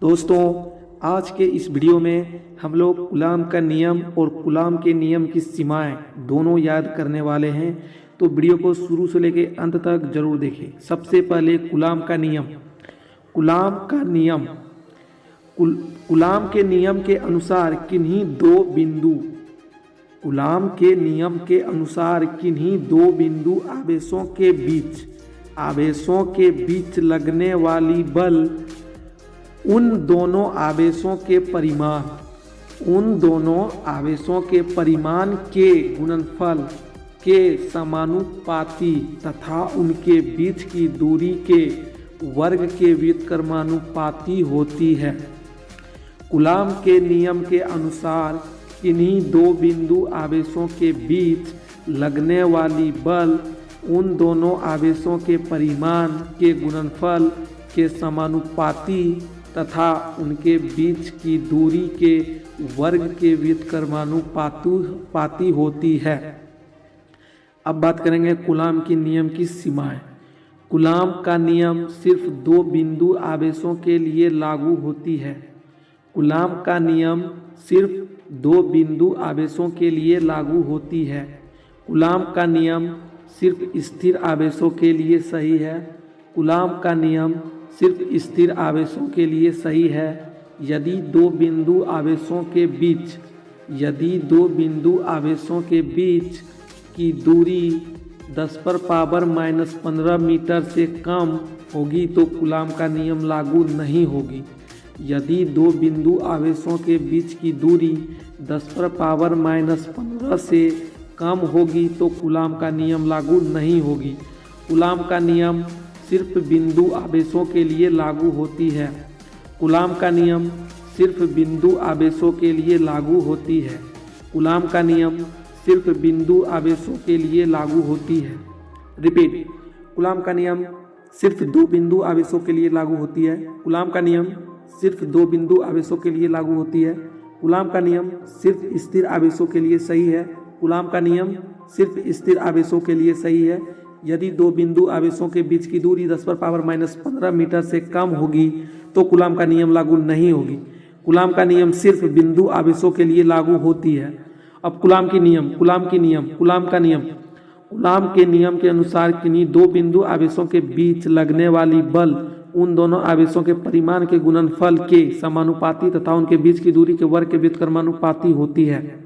दोस्तों, आज के इस वीडियो में हम लोग कूलाम का नियम और कूलाम के नियम की सीमाएं दोनों याद करने वाले हैं। तो वीडियो को शुरू से लेकर अंत तक जरूर देखें। सबसे पहले कूलाम का नियम। कूलाम का नियम कूलाम के नियम के अनुसार किन्हीं दो बिंदु कूलाम के नियम के अनुसार किन्हीं दो बिंदु आवेशों के बीच लगने वाली बल उन दोनों आवेशों के परिमाण के गुणनफल के समानुपाती तथा उनके बीच की दूरी के वर्ग के व्युत्क्रमानुपाती होती है। कूलाम के नियम के अनुसार किन्हीं दो बिंदु आवेशों के बीच लगने वाली बल उन दोनों आवेशों के परिमाण के गुणनफल के समानुपाती तथा उनके बीच की दूरी के वर्ग के व्युत्क्रमानुपाती होती है। अब बात करेंगे कूलाम के नियम की सीमाएं। कूलाम का नियम सिर्फ दो बिंदु आवेशों के लिए लागू होती है। कूलाम का नियम सिर्फ दो बिंदु आवेशों के लिए लागू होती है। कूलाम का नियम सिर्फ स्थिर आवेशों के लिए सही है। कूलाम का नियम सिर्फ स्थिर आवेशों के लिए सही है। यदि दो बिंदु आवेशों के बीच की दूरी 10⁻⁻15 मीटर से कम होगी तो कूलाम का नियम लागू नहीं होगी। यदि दो बिंदु आवेशों के बीच की दूरी 10⁻⁻15 से कम होगी तो कूलाम का नियम लागू नहीं होगी। कूलाम का नियम सिर्फ बिंदु आवेशों के लिए लागू होती है। कूलाम का नियम सिर्फ बिंदु आवेशों के लिए लागू होती है। कूलाम का नियम सिर्फ बिंदु आवेशों के लिए लागू होती है। रिपीट। कूलाम का नियम सिर्फ दो बिंदु आवेशों के लिए लागू होती है। कूलाम का नियम सिर्फ दो बिंदु आवेशों के लिए लागू होती है। कूलाम का नियम सिर्फ स्थिर आवेशों के लिए सही है। कूलाम का नियम सिर्फ स्थिर आवेशों के लिए सही है। यदि दो बिंदु आवेशों के बीच की दूरी 10⁻⁻15 मीटर से कम होगी तो कूलाम का नियम लागू नहीं होगी। कूलाम का नियम सिर्फ बिंदु आवेशों के लिए लागू होती है। अब कूलाम के नियम के अनुसार किन्हीं दो बिंदु आवेशों के बीच लगने वाली बल उन दोनों आवेशों के परिमाण के गुणनफल के समानुपाती तथा उनके बीच की दूरी के वर्ग के व्युत्क्रमानुपाती होती है।